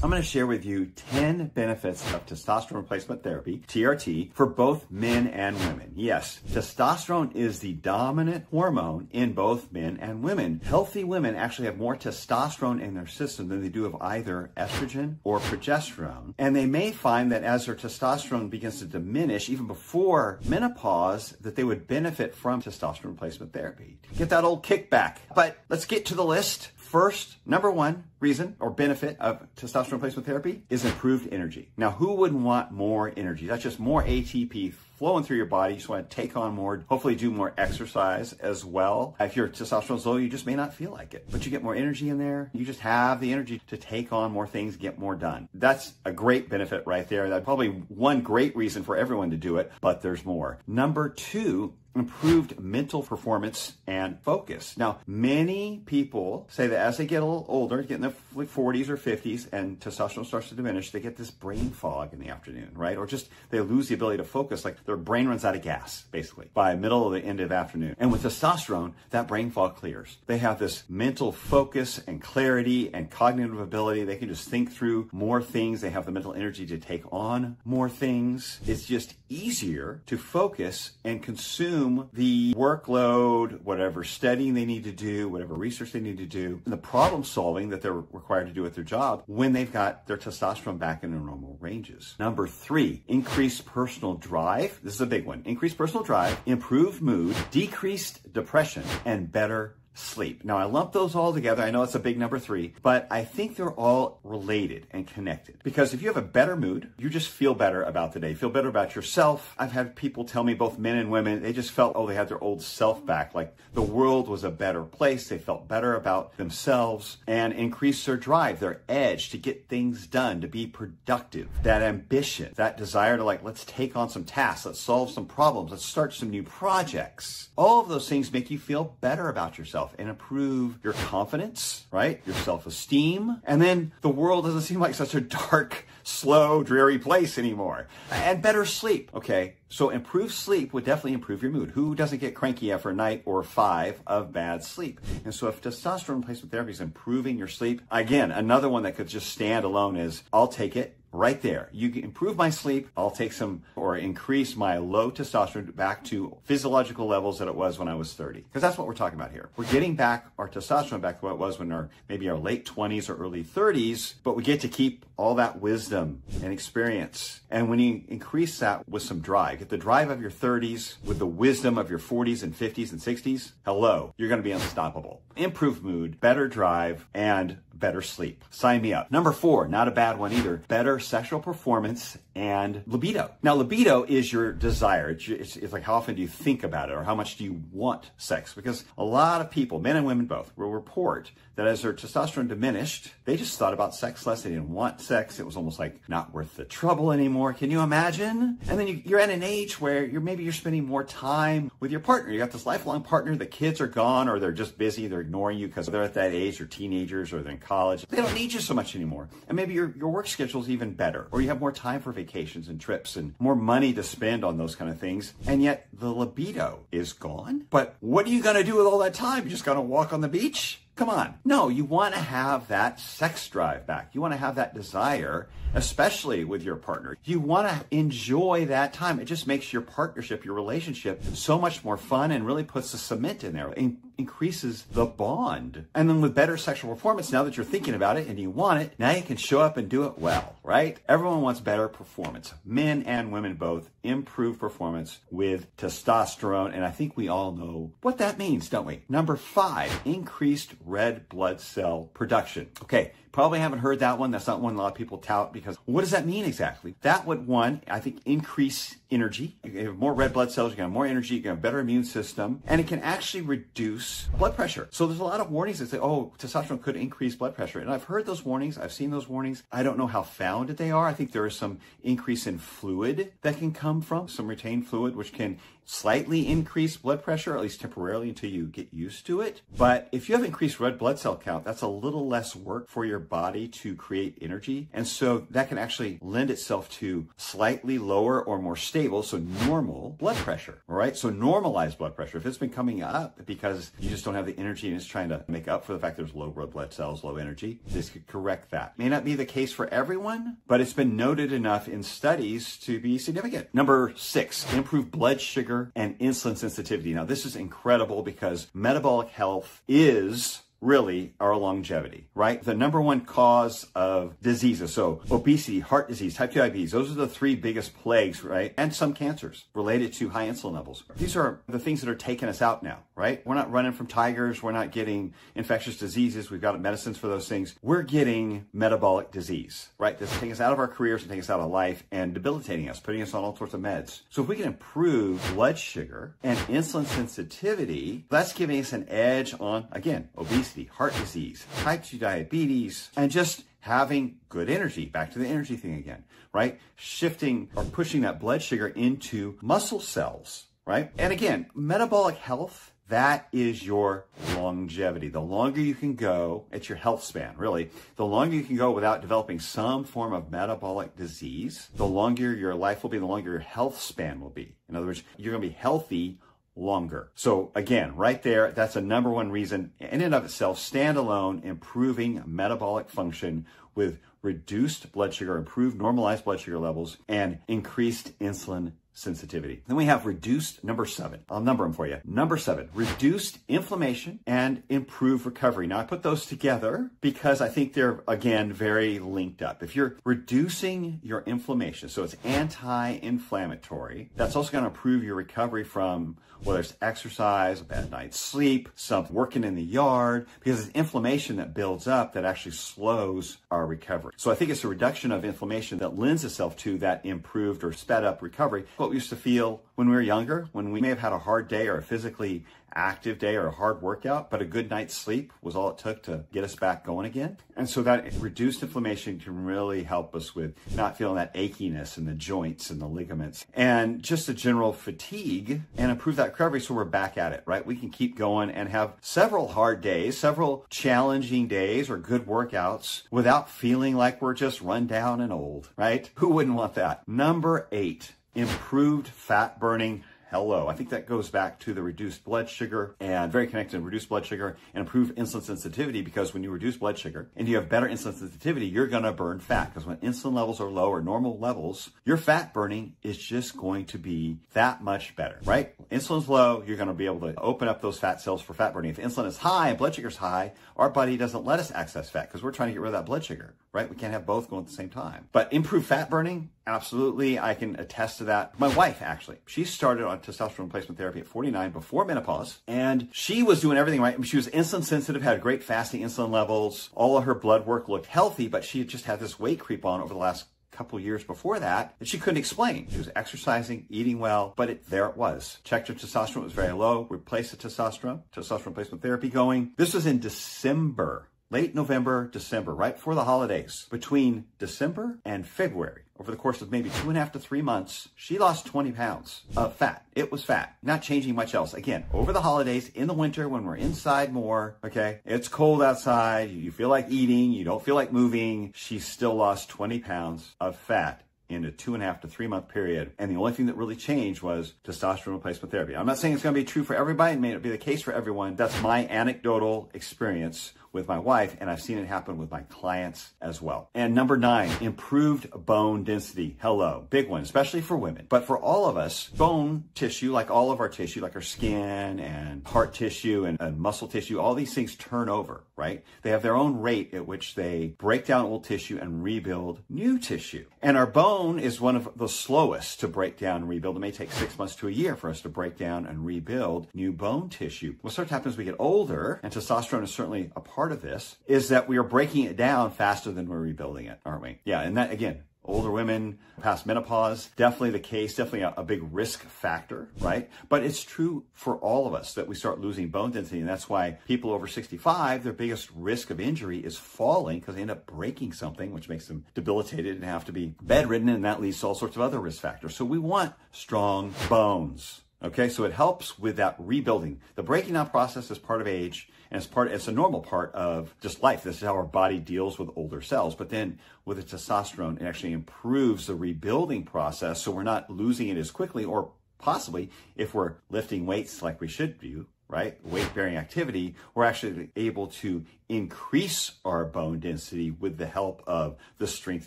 I'm going to share with you 10 benefits of testosterone replacement therapy, TRT, for both men and women. Yes, testosterone is the dominant hormone in both men and women. Healthy women actually have more testosterone in their system than they do of either estrogen or progesterone. And they may find that as their testosterone begins to diminish, even before menopause, that they would benefit from testosterone replacement therapy. Get that old kickback. But let's get to the list. First, number one reason or benefit of testosterone replacement therapy is improved energy. Now, who wouldn't want more energy? That's just more ATP flowing through your body. You just want to take on more, hopefully do more exercise as well. If your testosterone's low, you just may not feel like it, but you get more energy in there. You just have the energy to take on more things, get more done. That's a great benefit right there. That's probably one great reason for everyone to do it, but there's more. Number two, improved mental performance and focus. Now, many people say that as they get a little older, get in their 40s or 50s, and testosterone starts to diminish, they get this brain fog in the afternoon, right? Or just they lose the ability to focus, like their brain runs out of gas, basically, by middle of the end of afternoon. And with testosterone, that brain fog clears. They have this mental focus and clarity and cognitive ability. They can just think through more things. They have the mental energy to take on more things. It's just easier to focus and consume the workload, whatever studying they need to do, whatever research they need to do, and the problem solving that they're required to do at their job when they've got their testosterone back in their normal ranges. Number three, increased personal drive. This is a big one. Increased personal drive, improved mood, decreased depression, and better sleep. Now, I lump those all together. I know it's a big number three, but I think they're all related and connected. Because if you have a better mood, you just feel better about the day. You feel better about yourself. I've had people tell me, both men and women, they just felt, oh, they had their old self back. Like the world was a better place. They felt better about themselves and increased their drive, their edge to get things done, to be productive, that ambition, that desire to let's take on some tasks, let's solve some problems, let's start some new projects. All of those things make you feel better about yourself and improve your confidence, right? Your self-esteem. And then the world doesn't seem like such a dark, slow, dreary place anymore. And better sleep. Okay, so improved sleep would definitely improve your mood. Who doesn't get cranky after a night or 5 of bad sleep? And so if testosterone replacement therapy is improving your sleep, again, another one that could just stand alone is, I'll take it. Right there. You can improve my sleep. I'll take some or increase my low testosterone back to physiological levels that it was when I was 30. Because that's what we're talking about here. We're getting back our testosterone back to what it was when maybe our late 20s or early 30s, but we get to keep all that wisdom and experience. And when you increase that with some drive, get the drive of your 30s with the wisdom of your 40s and 50s and 60s, hello, you're going to be unstoppable. Improved mood, better drive, and better sleep. Sign me up. Number 4, not a bad one either. Better sexual performance and libido. Now, libido is your desire. It's like how often do you think about it or how much do you want sex? Because a lot of people, men and women both, will report that as their testosterone diminished, they just thought about sex less. They didn't want sex. It was almost like not worth the trouble anymore. Can you imagine? And then you're at an age where maybe you're spending more time with your partner. You got this lifelong partner. The kids are gone or they're just busy. They're ignoring you because they're at that age. They're teenagers or they're in college. They don't need you so much anymore. And maybe your work schedule is even better, or you have more time for vacations and trips and more money to spend on those kind of things. And yet the libido is gone. But what are you going to do with all that time? You just going to walk on the beach? Come on. No, you want to have that sex drive back. You want to have that desire, especially with your partner. You want to enjoy that time. It just makes your partnership, your relationship, so much more fun and really puts the cement in there and increases the bond. And then with better sexual performance, now that you're thinking about it and you want it, now you can show up and do it well, right? Everyone wants better performance. Men and women both improve performance with testosterone. And I think we all know what that means, don't we? Number 5, increased red blood cell production. Okay, probably haven't heard that one. That's not one a lot of people tout because what does that mean exactly? That would, one, I think, increase energy. You have more red blood cells, you can have more energy, you can have a better immune system, and it can actually reduce blood pressure. So there's a lot of warnings that say, oh, testosterone could increase blood pressure. And I've heard those warnings. I've seen those warnings. I don't know how founded they are. I think there is some increase in fluid that can come from some retained fluid, which can slightly increase blood pressure, at least temporarily until you get used to it. But if you have increased red blood cell count, that's a little less work for your body to create energy. And so that can actually lend itself to slightly lower or more stable, so normal blood pressure, all right? So normalized blood pressure. If it's been coming up because you just don't have the energy and it's trying to make up for the fact there's low red blood cells, low energy, this could correct that. May not be the case for everyone, but it's been noted enough in studies to be significant. Number 6, improve blood sugar and insulin sensitivity. Now, this is incredible because metabolic health is really our longevity, right? The number one cause of diseases. So obesity, heart disease, type 2 diabetes, those are the 3 biggest plagues, right? And some cancers related to high insulin levels. These are the things that are taking us out now, right? We're not running from tigers. We're not getting infectious diseases. We've got medicines for those things. We're getting metabolic disease, right? That's taking us out of our careers and taking us out of life and debilitating us, putting us on all sorts of meds. So if we can improve blood sugar and insulin sensitivity, that's giving us an edge on, again, obesity, heart disease, type 2 diabetes, and just having good energy. Back to the energy thing again, right? Shifting or pushing that blood sugar into muscle cells, right? And again, metabolic health, that is your longevity. The longer you can go, it's your health span, really. The longer you can go without developing some form of metabolic disease, the longer your life will be, the longer your health span will be. In other words, you're going to be healthy longer. So again, right there, that's a number one reason in and of itself, standalone, improving metabolic function with reduced blood sugar, improved normalized blood sugar levels, and increased insulin sensitivity. Then we have reduced, number 7. I'll number them for you. Number 7, reduced inflammation and improved recovery. Now I put those together because I think they're, again, very linked up. If you're reducing your inflammation, so it's anti-inflammatory, that's also going to improve your recovery from whether it's exercise, a bad night's sleep, something working in the yard, because it's inflammation that builds up that actually slows our recovery. So I think it's a reduction of inflammation that lends itself to that improved or sped up recovery. What we used to feel when we were younger, when we may have had a hard day or a physically active day or a hard workout, but a good night's sleep was all it took to get us back going again. And so that reduced inflammation can really help us with not feeling that achiness in the joints and the ligaments and just a general fatigue and improve that recovery so we're back at it, right? We can keep going and have several hard days, several challenging days or good workouts without feeling like we're just run down and old, right? Who wouldn't want that? Number 8, improved fat burning. Hello. I think that goes back to the reduced blood sugar and very connected to reduced blood sugar and improved insulin sensitivity, because when you reduce blood sugar and you have better insulin sensitivity, you're going to burn fat, because when insulin levels are low or normal levels, your fat burning is just going to be that much better, right? Insulin's low, you're going to be able to open up those fat cells for fat burning. If insulin is high and blood sugar's high, our body doesn't let us access fat because we're trying to get rid of that blood sugar, right? We can't have both going at the same time. But improved fat burning, absolutely. I can attest to that. My wife, actually, she started on testosterone replacement therapy at 49 before menopause, and she was doing everything right. I mean, she was insulin sensitive, had great fasting insulin levels. All of her blood work looked healthy, but she had just had this weight creep on over the last couple years before that she couldn't explain. She was exercising, eating well, but there it was. Checked her testosterone, it was very low. Replaced the testosterone replacement therapy going. This was in December. Late November, December, right before the holidays. Between December and February, over the course of maybe 2.5 to 3 months, she lost 20 pounds of fat. It was fat, not changing much else. Again, over the holidays, in the winter, when we're inside more, okay, it's cold outside, you feel like eating, you don't feel like moving, she still lost 20 pounds of fat in a 2.5 to 3 month period. And the only thing that really changed was testosterone replacement therapy. I'm not saying it's going to be true for everybody. It may not be the case for everyone. That's my anecdotal experience with my wife, and I've seen it happen with my clients as well. And number 9, improved bone density. Hello, big one, especially for women. But for all of us, bone tissue, like all of our tissue, like our skin and heart tissue and muscle tissue, all these things turn over, right? They have their own rate at which they break down old tissue and rebuild new tissue. And our bone is one of the slowest to break down and rebuild. It may take 6 months to a year for us to break down and rebuild new bone tissue. What starts to happen as we get older, and testosterone is certainly a part of this, is that we are breaking it down faster than we're rebuilding it, aren't we? Yeah, and that, again, older women, past menopause, definitely the case, definitely a big risk factor, right? But it's true for all of us that we start losing bone density, and that's why people over 65, their biggest risk of injury is falling, because they end up breaking something, which makes them debilitated and have to be bedridden, and that leads to all sorts of other risk factors. So we want strong bones. Okay, so it helps with that rebuilding. The breaking down process is part of age, and it's a normal part of just life. This is how our body deals with older cells. But then with the testosterone, it actually improves the rebuilding process, so we're not losing it as quickly, or possibly if we're lifting weights like we should do, right? Weight-bearing activity, we're actually able to increase our bone density with the help of the strength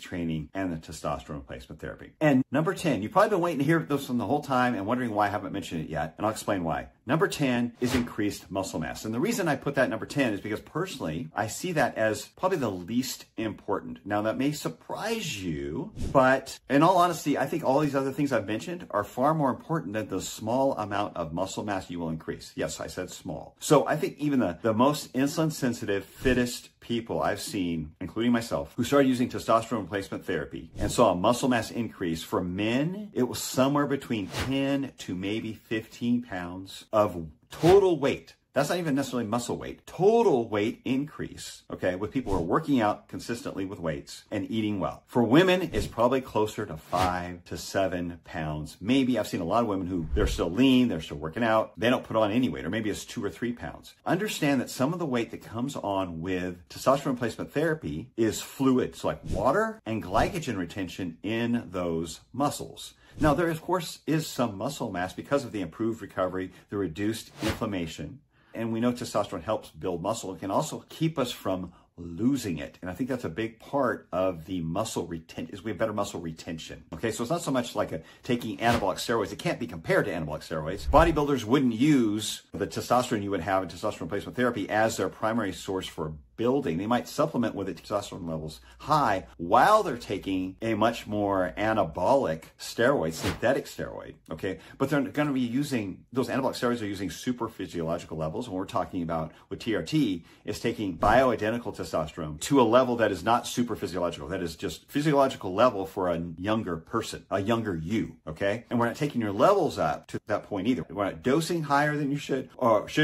training and the testosterone replacement therapy. And number 10, you've probably been waiting to hear this from the whole time and wondering why I haven't mentioned it yet, and I'll explain why. Number 10 is increased muscle mass. And the reason I put that at number 10 is because personally, I see that as probably the least important. Now, that may surprise you, but in all honesty, I think all these other things I've mentioned are far more important than the small amount of muscle mass you will increase. Yes, I said small. So I think even the most insulin sensitive, fittest people I've seen, including myself, who started using testosterone replacement therapy and saw a muscle mass increase, for men, it was somewhere between 10 to maybe 15 pounds of total weight. That's not even necessarily muscle weight. Total weight increase, okay, with people who are working out consistently with weights and eating well. For women, it's probably closer to 5 to 7 pounds. Maybe I've seen a lot of women who they're still lean, they're still working out, they don't put on any weight, or maybe it's 2 or 3 pounds. Understand that some of the weight that comes on with testosterone replacement therapy is fluid, so like water and glycogen retention in those muscles. Now, there, of course, is some muscle mass because of the improved recovery, the reduced inflammation. And we know testosterone helps build muscle. It can also keep us from losing it. And I think that's a big part of the muscle retention, is we have better muscle retention. Okay, so it's not so much like taking anabolic steroids. It can't be compared to anabolic steroids. Bodybuilders wouldn't use the testosterone you would have in testosterone replacement therapy as their primary source for building. They might supplement with it testosterone levels high while they're taking a much more anabolic steroid, synthetic steroid, okay? But they're going to be using, those anabolic steroids are using super physiological levels. And what we're talking about with TRT is taking bioidentical testosterone to a level that is not super physiological. That is just physiological level for a younger person, a younger you, okay? And we're not taking your levels up to that point either. We're not dosing higher than you should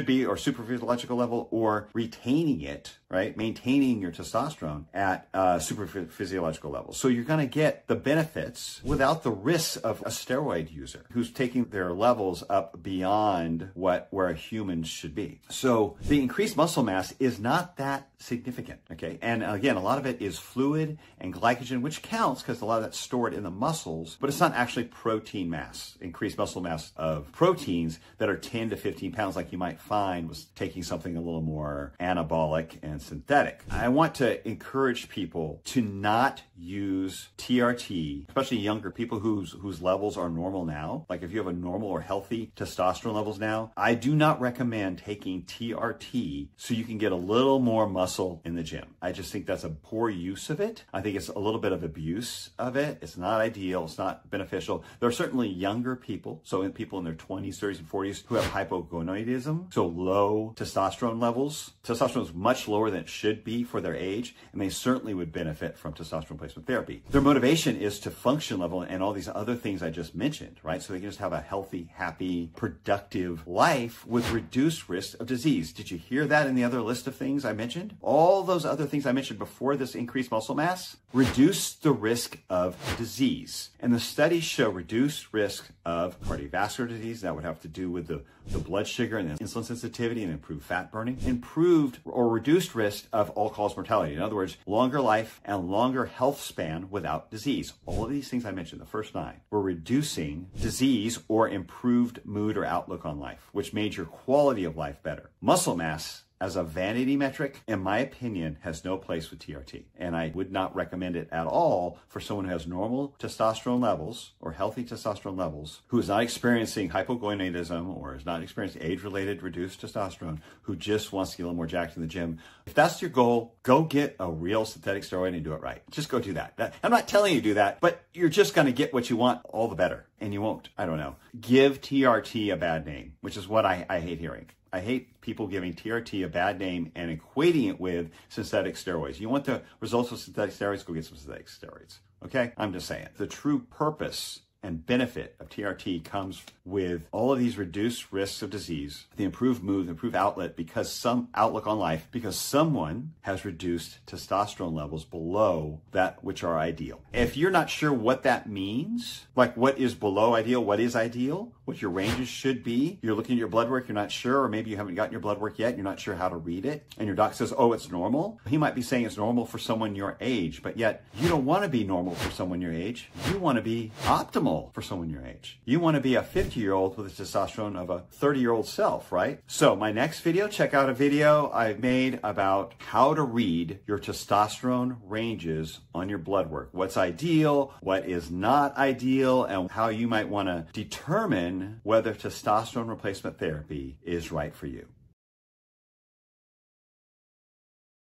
be, or super physiological level, or retaining it, right? Maintaining your testosterone at super physiological levels. So you're going to get the benefits without the risks of a steroid user who's taking their levels up beyond where a human should be. So the increased muscle mass is not that significant, okay? And again, a lot of it is fluid and glycogen, which counts because a lot of that's stored in the muscles, but it's not actually protein mass, increased muscle mass of proteins that are 10 to 15 pounds like you might find was taking something a little more anabolic and synthetic. I want to encourage people to not use TRT, especially younger people whose levels are normal now. Like if you have a normal or healthy testosterone levels now, I do not recommend taking TRT so you can get a little more muscle in the gym. I just think that's a poor use of it. I think it's a little bit of abuse of it. It's not ideal. It's not beneficial. There are certainly younger people, so people in their 20s, 30s, and 40s who have hypogonadism, so low testosterone levels. Testosterone is much lower than it should be for their age, and they certainly would benefit from testosterone replacement therapy. Their motivation is to function level and all these other things I just mentioned, right? So they can just have a healthy, happy, productive life with reduced risk of disease. Did you hear that in the other list of things I mentioned? All those other things I mentioned before this increased muscle mass reduce the risk of disease. And the studies show reduced risk of cardiovascular disease. That would have to do with the blood sugar and the insulin sensitivity and improved fat burning. Improved or reduced risk of all-cause mortality. In other words, longer life and longer health span without disease. All of these things I mentioned, the first 9, were reducing disease or improved mood or outlook on life, which made your quality of life better. Muscle mass as a vanity metric, in my opinion, has no place with TRT. And I would not recommend it at all for someone who has normal testosterone levels or healthy testosterone levels, who is not experiencing hypogonadism or is not experiencing age-related reduced testosterone, who just wants to get a little more jacked in the gym. If that's your goal, go get a real synthetic steroid and do it right. Just go do that. I'm not telling you to do that, but you're just going to get what you want, all the better. And you won't, I don't know, give TRT a bad name, which is what I hate hearing. I hate people giving TRT a bad name and equating it with synthetic steroids. You want the results of synthetic steroids? Go get some synthetic steroids. Okay? I'm just saying. The true purpose and benefit of TRT comes with all of these reduced risks of disease, the improved mood, the improved outlook on life, because someone has reduced testosterone levels below that which are ideal. If you're not sure what that means, like what is below ideal, what is ideal, what your ranges should be. You're looking at your blood work, you're not sure, or maybe you haven't gotten your blood work yet, you're not sure how to read it, and your doc says, oh, it's normal. He might be saying it's normal for someone your age, but yet you don't want to be normal for someone your age. You want to be optimal for someone your age. You want to be a 50-year-old with the testosterone of a 30-year-old self, right? So my next video, check out a video I've made about how to read your testosterone ranges on your blood work. What's ideal, what is not ideal, and how you might want to determine whether testosterone replacement therapy is right for you.